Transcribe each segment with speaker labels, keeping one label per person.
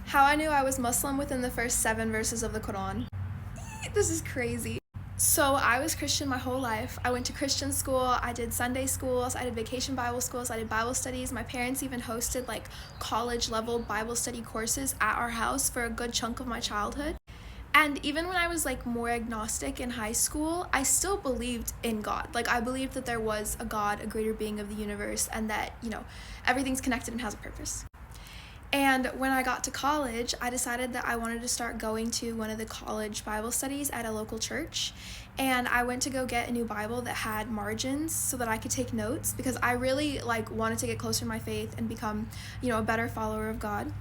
Speaker 1: How I knew I was Muslim within the first 7 verses of the Quran. This is crazy. So I was Christian my whole life. I went to Christian school, I did Sunday schools, I did vacation Bible schools, I did Bible studies. My parents even hosted like college level Bible study courses at our house for a good chunk of my childhood. And even when I was like more agnostic in high school, I still believed in God. Like I believed that there was a God, a greater being of the universe, and that, everything's connected and has a purpose. And when I got to college, I decided that I wanted to start going to one of the college Bible studies at a local church. And I went to go get a new Bible that had margins so that I could take notes, because I really wanted to get closer to my faith and become, a better follower of God.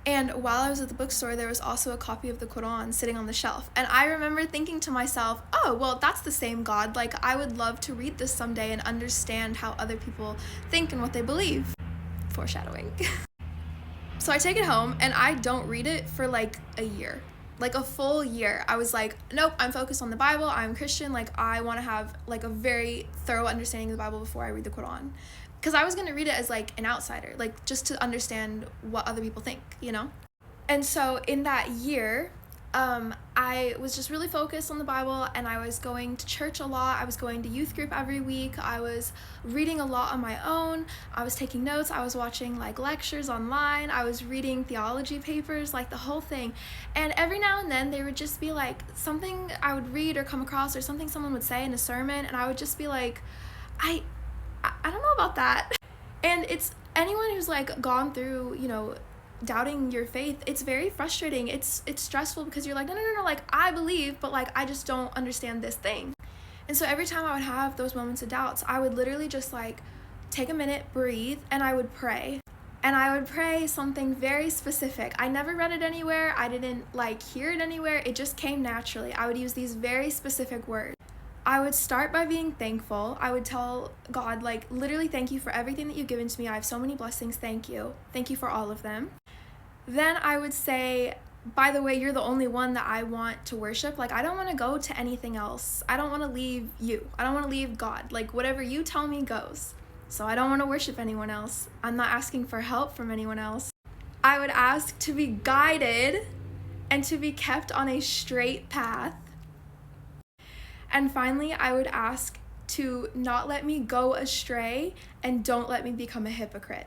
Speaker 1: And while I was at the bookstore, there was also a copy of the Quran sitting on the shelf. And I remember thinking to myself, oh, well, that's the same God. Like, I would love to read this someday and understand how other people think and what they believe. Foreshadowing. So I take it home and I don't read it for a year. A full year. I was like, nope, I'm focused on the Bible. I'm Christian. I want to have a very thorough understanding of the Bible before I read the Quran. Because I was going to read it as an outsider, just to understand what other people think, And so in that year, I was just really focused on the Bible, and I was going to church a lot. I was going to youth group every week. I was reading a lot on my own. I was taking notes. I was watching lectures online. I was reading theology papers, the whole thing. And every now and then there would just be something I would read or come across, or something someone would say in a sermon, and I would just be like, I don't know about that. And it's anyone who's gone through, doubting your faith, it's very frustrating. It's stressful, because you're no, I believe, but I just don't understand this thing. And so every time I would have those moments of doubts, I would literally just take a minute, breathe, and I would pray. And I would pray something very specific. I never read it anywhere. I didn't hear it anywhere. It just came naturally. I would use these very specific words. I would start by being thankful. I would tell God, literally, thank you for everything that you've given to me. I have so many blessings. Thank you. Thank you for all of them. Then I would say, by the way, you're the only one that I want to worship. I don't want to go to anything else. I don't want to leave you. I don't want to leave God. Whatever you tell me goes. So I don't want to worship anyone else. I'm not asking for help from anyone else. I would ask to be guided and to be kept on a straight path. And finally, I would ask to not let me go astray, and don't let me become a hypocrite.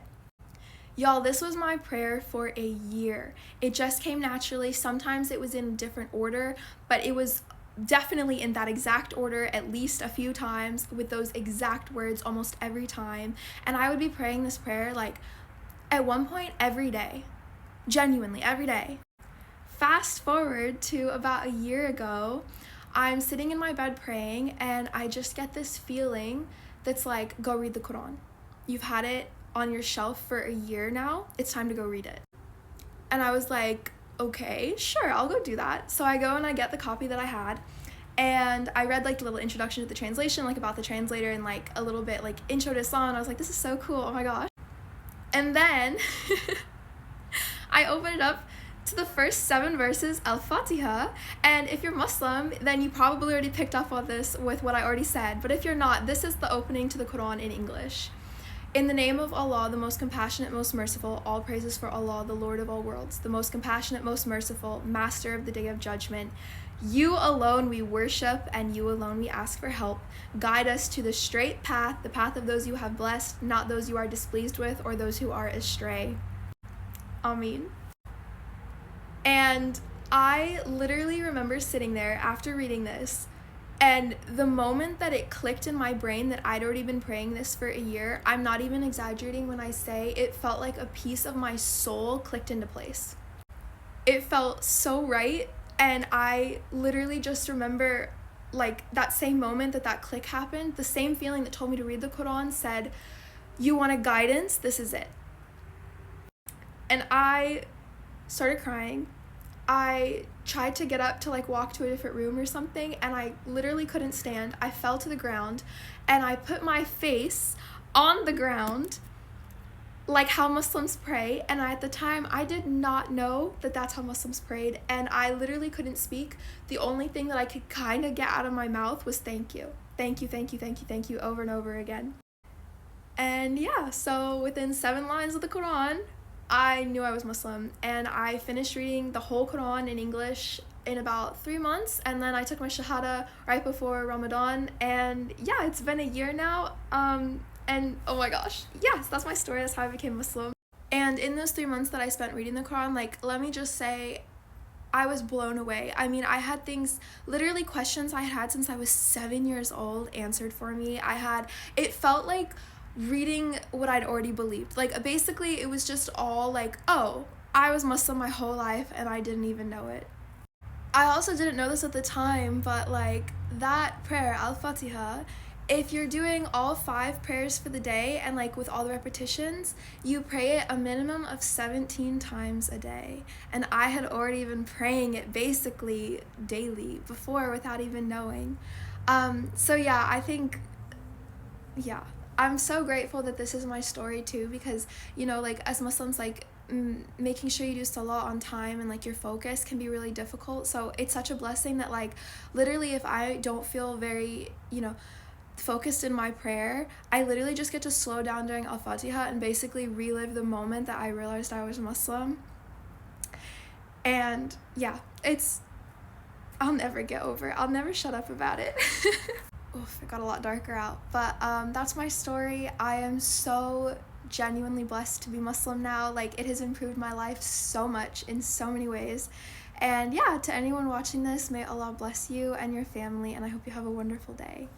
Speaker 1: Y'all, this was my prayer for a year. It just came naturally. Sometimes it was in a different order, but it was definitely in that exact order at least a few times, with those exact words almost every time. And I would be praying this prayer at one point every day. Genuinely, every day. Fast forward to about a year ago, I'm sitting in my bed praying, and I just get this feeling that's go read the Quran. You've had it on your shelf for a year now. It's time to go read it. And I was like, okay, sure, I'll go do that. So I go and I get the copy that I had, and I read the little introduction to the translation, about the translator, and a little bit intro to Islam. And I was like, this is so cool. Oh my gosh. And then I opened it up to the first 7 verses, Al-Fatiha, and if you're Muslim, then you probably already picked up on this with what I already said, but if you're not, this is the opening to the Quran in English. In the name of Allah, the most compassionate, most merciful, all praises for Allah, the Lord of all worlds, the most compassionate, most merciful, master of the day of judgment. You alone we worship, and you alone we ask for help. Guide us to the straight path, the path of those you have blessed, not those you are displeased with, or those who are astray. Ameen. And I literally remember sitting there after reading this, and the moment that it clicked in my brain that I'd already been praying this for a year, I'm not even exaggerating when I say it felt like a piece of my soul clicked into place. It felt so right, and I literally just remember that same moment that click happened, the same feeling that told me to read the Quran said, you want a guidance? This is it. And I started crying. I tried to get up to walk to a different room or something, and I literally couldn't stand. I fell to the ground, and I put my face on the ground how Muslims pray. And at the time, I did not know that that's how Muslims prayed, and I literally couldn't speak. The only thing that I could kind of get out of my mouth was thank you. Thank you, thank you, thank you, thank you, over and over again. And yeah, so within 7 lines of the Quran, I knew I was Muslim, and I finished reading the whole Quran in English in about 3 months, and then I took my Shahada right before Ramadan, and yeah, it's been a year now, and oh my gosh, yes, that's my story, that's how I became Muslim. And in those 3 months that I spent reading the Quran, like, let me just say, I was blown away. I mean, I had things, literally questions I had since I was 7 years old answered for me. It felt like reading what I'd already believed. Like, basically, it was just all like, oh, I was Muslim my whole life and I didn't even know it. I also didn't know this at the time, but like that prayer, Al-Fatiha, if you're doing all 5 prayers for the day and like with all the repetitions, you pray it a minimum of 17 times a day. And I had already been praying it basically daily before without even knowing. So yeah, I think, yeah, I'm so grateful that this is my story too, because, you know, like as Muslims, like making sure you do salah on time and like your focus can be really difficult. So it's such a blessing that like literally if I don't feel very, you know, focused in my prayer, I literally just get to slow down during Al-Fatiha and basically relive the moment that I realized I was Muslim. And yeah, I'll never get over it. I'll never shut up about it. Oof, it got a lot darker out. But that's my story. I am so genuinely blessed to be Muslim now. Like, it has improved my life so much in so many ways. And yeah, to anyone watching this, may Allah bless you and your family, and I hope you have a wonderful day.